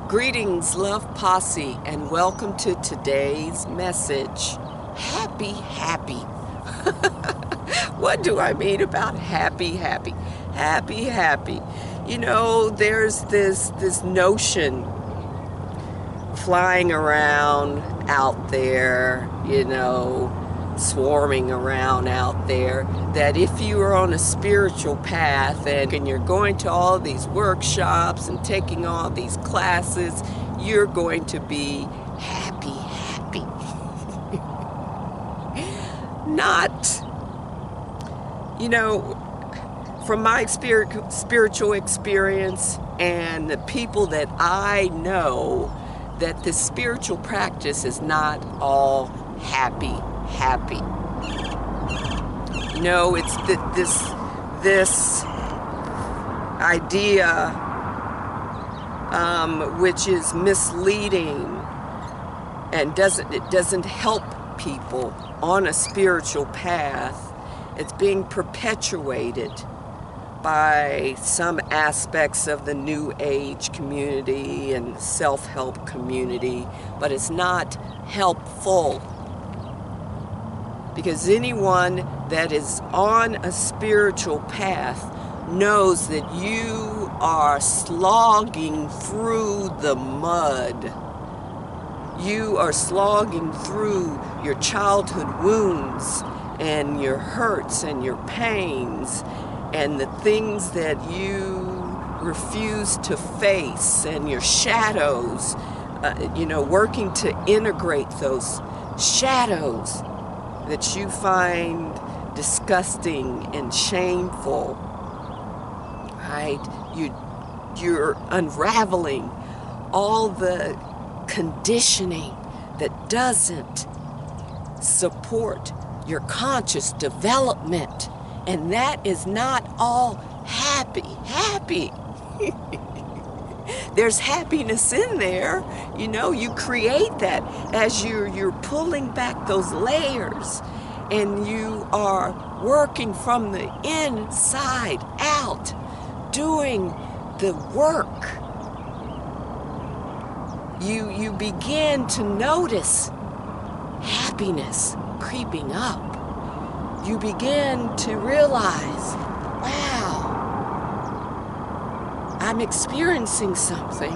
Greetings, Love Posse, and welcome to today's message. Happy, happy. What do I mean about happy, happy? Happy, happy. You know, there's this notion flying around out there, swarming around out there, that if you are on a spiritual path and you're going to all these workshops and taking all these classes, you're going to be happy, happy. Not, from my spiritual experience and the people that I know, that the spiritual practice is not all happy. No, it's this idea which is misleading and doesn't help people on a spiritual path. It's being perpetuated by some aspects of the New Age community and self-help community, but it's not helpful. Because anyone that is on a spiritual path knows that you are slogging through the mud. You are slogging through your childhood wounds and your hurts and your pains and the things that you refuse to face and your shadows, working to integrate those shadows that you find disgusting and shameful, right? You're unraveling all the conditioning that doesn't support your conscious development, and that is not all happy. There's happiness in there, you create that as you're pulling back those layers and you are working from the inside out, doing the work. You begin to notice happiness creeping up. You begin to realize, wow, I'm experiencing something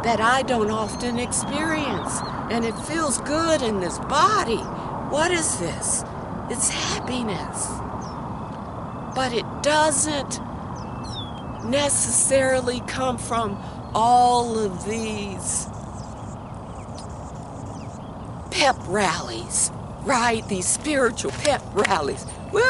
that I don't often experience, and it feels good in this body. What is this? It's happiness. But it doesn't necessarily come from all of these pep rallies, right? These spiritual pep rallies. Woo!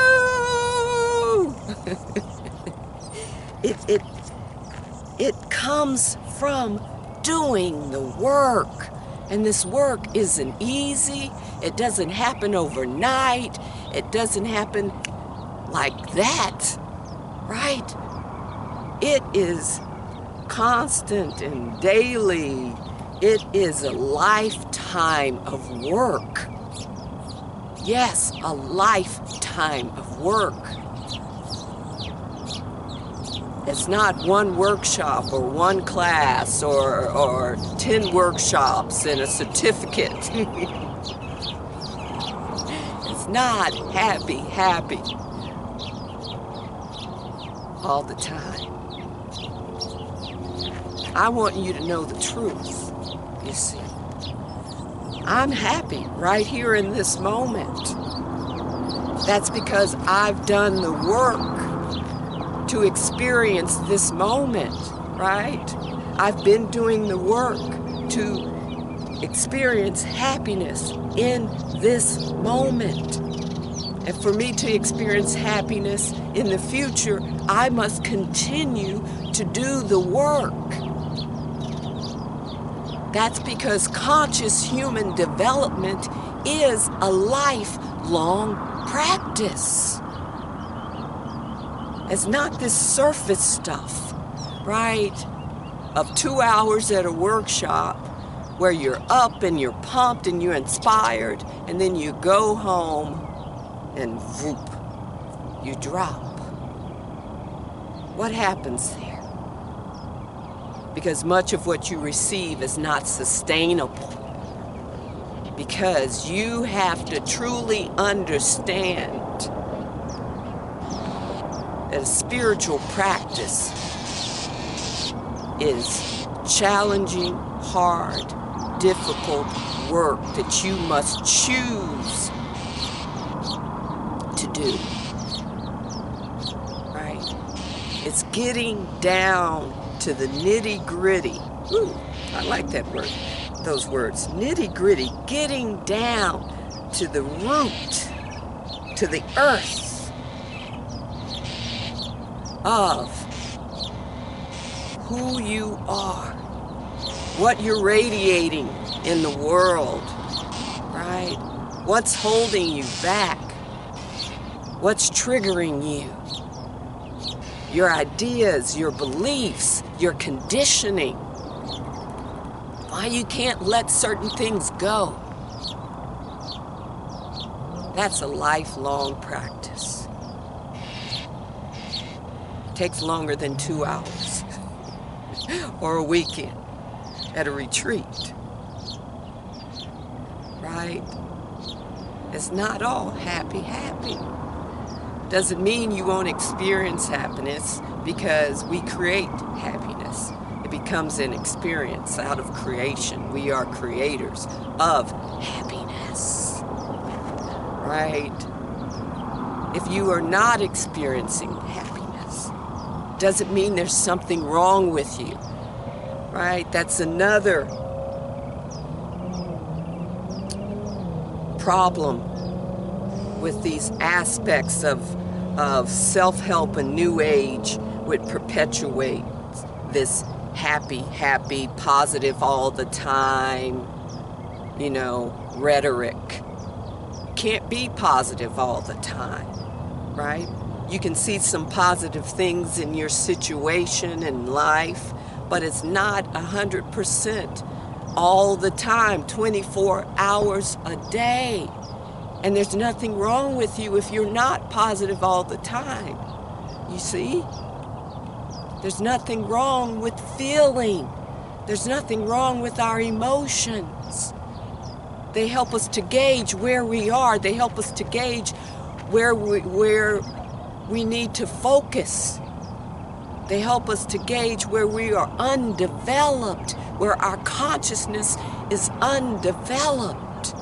It comes from doing the work. And this work isn't easy. It doesn't happen overnight. It doesn't happen like that, right? It is constant and daily. It is a lifetime of work. Yes, a lifetime of work. It's not one workshop or one class or 10 workshops and a certificate. It's not happy all the time. I want you to know the truth, you see. I'm happy right here in this moment. That's because I've done the work to experience this moment, right? I've been doing the work to experience happiness in this moment. And for me to experience happiness in the future, I must continue to do the work. That's because conscious human development is a lifelong practice. It's not this surface stuff, right? Of 2 hours at a workshop where you're up and you're pumped and you're inspired, and then you go home and whoop, you drop. What happens there? because much of what you receive is not sustainable. Because you have to truly understand that a spiritual practice is challenging, hard, difficult work that you must choose to do. Right? It's getting down to the nitty-gritty. Ooh, I like that word. Those words, nitty-gritty, getting down to the root, to the earth of who you are, what you're radiating in the world, right? What's holding you back? What's triggering you? Your ideas, your beliefs, your conditioning. Why you can't let certain things go. That's a lifelong practice. It takes longer than 2 hours or a weekend at a retreat, right? It's not all happy. Doesn't mean you won't experience happiness, because we create happiness. It becomes an experience out of creation. We are creators of happiness, right? If you are not experiencing happiness, doesn't mean there's something wrong with you, right? That's another problem with these aspects of self-help and New Age would perpetuate this happy, positive all the time, rhetoric. Can't be positive all the time, right? You can see some positive things in your situation and life, but it's not 100% all the time, 24 hours a day. And there's nothing wrong with you if you're not positive all the time. You see? There's nothing wrong with feeling. There's nothing wrong with our emotions. They help us to gauge where we are. They help us to gauge where we need to focus. They help us to gauge where we are undeveloped, where our consciousness is undeveloped.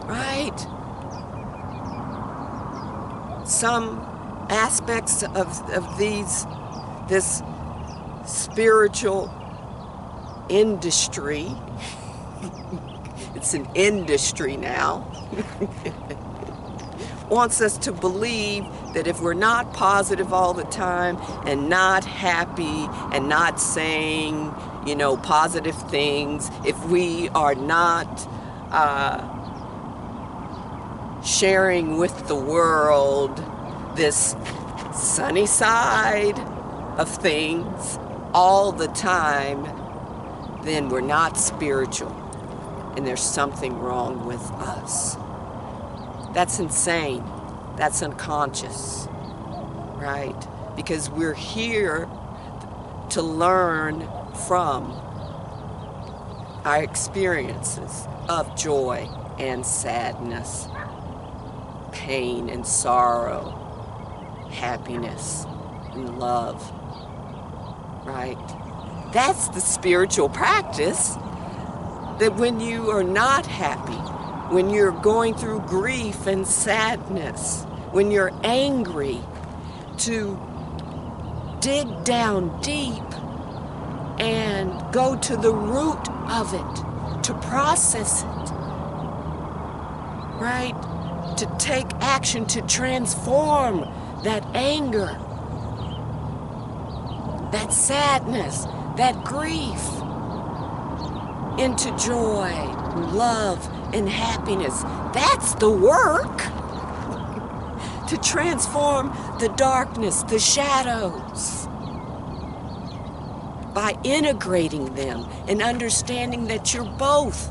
Right? Some aspects of this spiritual industry, it's an industry now, wants us to believe that if we're not positive all the time and not happy and not saying, positive things, if we are not sharing with the world this sunny side of things all the time, then we're not spiritual and there's something wrong with us. That's insane. That's unconscious, right? Because we're here to learn from our experiences of joy and sadness, pain and sorrow, happiness and love, right? That's the spiritual practice, that when you are not happy, when you're going through grief and sadness, when you're angry, to dig down deep and go to the root of it, to process it, right? To take action to transform that anger, that sadness, that grief into joy, love, and happiness. That's the work. To transform the darkness, the shadows, by integrating them and understanding that you're both.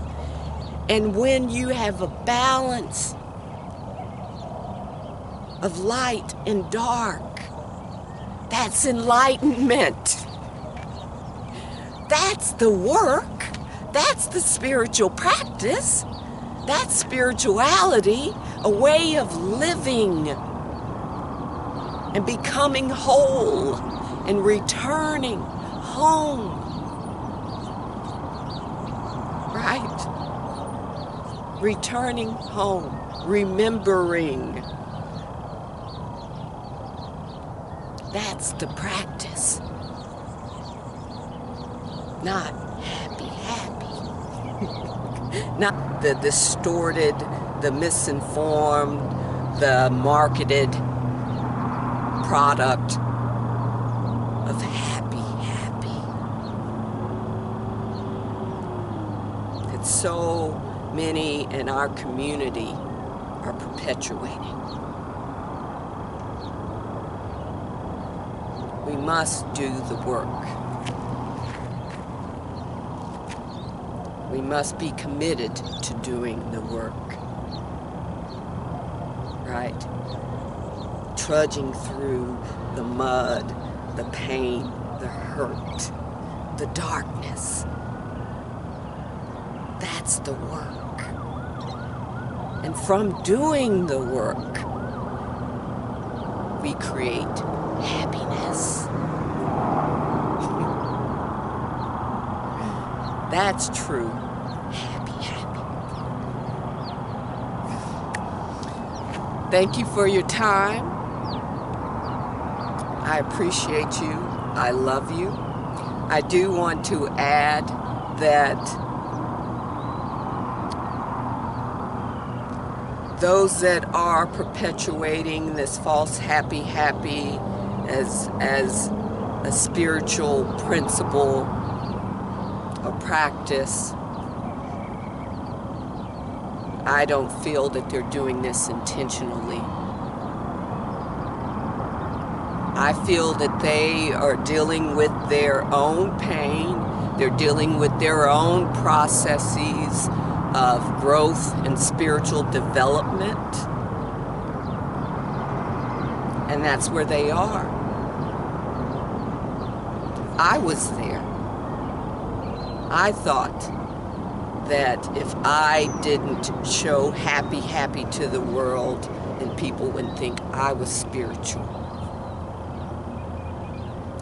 And when you have a balance of light and dark, That's enlightenment. That's the work. That's the spiritual practice. That's spirituality, a way of living and becoming whole and returning home. Right? Returning home, remembering. That's the practice. Not happy. Not the distorted, the misinformed, the marketed product of happy. That so many in our community are perpetuating. We must do the work. We must be committed to doing the work. Right? Trudging through the mud, the pain, the hurt, the darkness. That's the work. And from doing the work, we create happiness. That's true. Happy. Thank you for your time. I appreciate you. I love you. I do want to add that those that are perpetuating this false happy as a spiritual principle or practice, I don't feel that they're doing this intentionally. I feel that they are dealing with their own pain. They're dealing with their own processes of growth and spiritual development. And that's where they are. I was there. I thought that if I didn't show happy to the world, then people would think I was spiritual.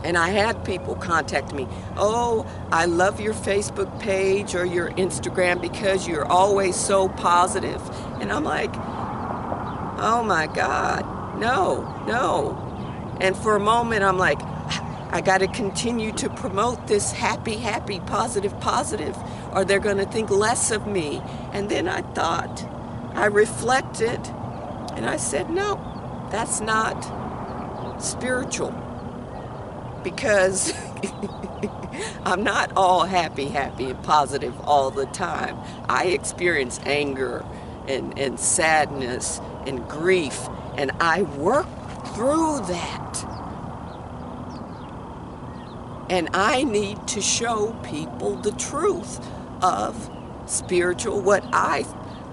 And I had people contact me, oh, I love your Facebook page or your Instagram because you're always so positive. And I'm like, oh my God, no. And for a moment, I'm like, I got to continue to promote this happy, positive, or they're going to think less of me. And then I thought, I reflected, and I said, no, that's not spiritual. Because I'm not all happy and positive all the time. I experience anger and sadness and grief, and I work through that. And I need to show people the truth of spiritual, what I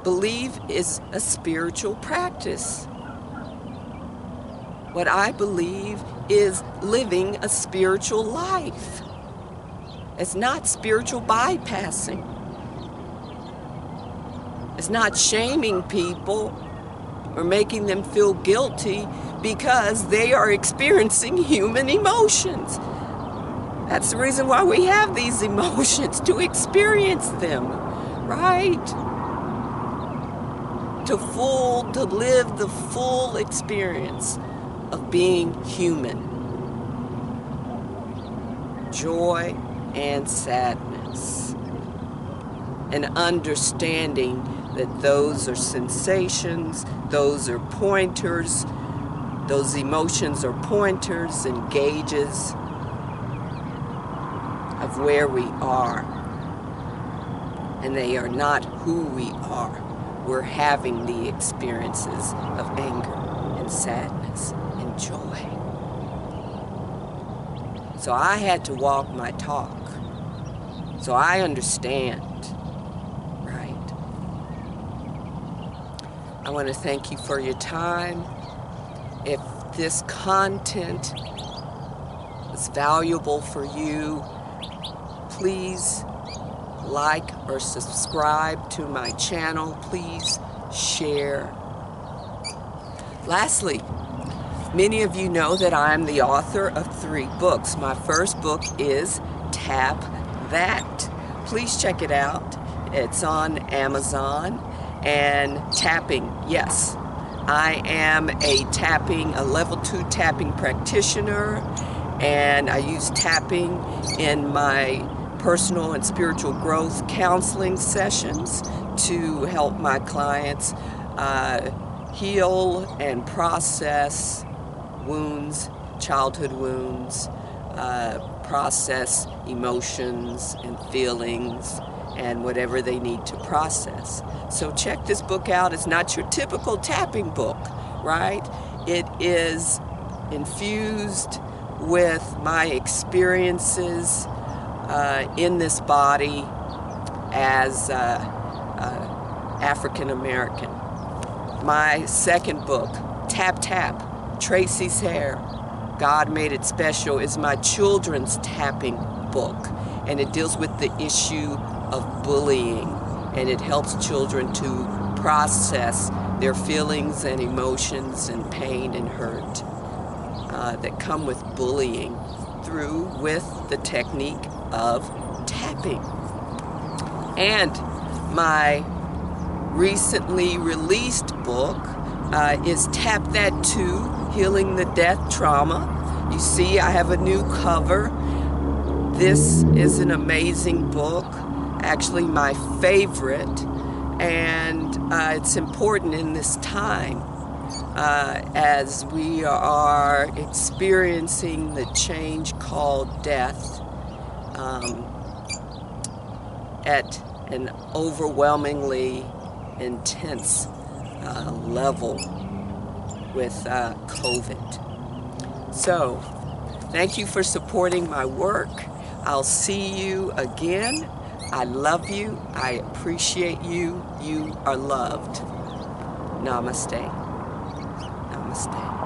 believe is a spiritual practice. What I believe is living a spiritual life. It's not spiritual bypassing. It's not shaming people or making them feel guilty because they are experiencing human emotions. That's the reason why we have these emotions, to experience them, right? To live the full experience of being human. Joy and sadness. And understanding that those are sensations, those are pointers, those emotions are pointers and gauges of where we are. And they are not who we are. We're having the experiences of anger and sadness and joy. So I had to walk my talk. So I understand, right? I want to thank you for your time. If this content was valuable for you, please like or subscribe to my channel. Please share. Lastly, many of you know that I'm the author of 3 books. My first book is Tap That. Please check it out. It's on Amazon. And tapping, yes, I am a level 2 tapping practitioner, and I use tapping in my personal and spiritual growth counseling sessions to help my clients heal and process wounds, childhood wounds, process emotions and feelings and whatever they need to process. So check this book out. It's not your typical tapping book, right? It is infused with my experiences in this body as African American. My second book, Tap Tap, Tracy's Hair, God Made It Special, is my children's tapping book, and it deals with the issue of bullying, and it helps children to process their feelings and emotions and pain and hurt that come with bullying with the technique of tapping. And my recently released book is Tap That Too, Healing the Death Trauma. You see, I have a new cover. This is an amazing book, actually my favorite, and it's important in this time as we are experiencing the change called death at an overwhelmingly intense level with COVID. So, thank you for supporting my work. I'll see you again. I love you. I appreciate you. You are loved. Namaste. Namaste.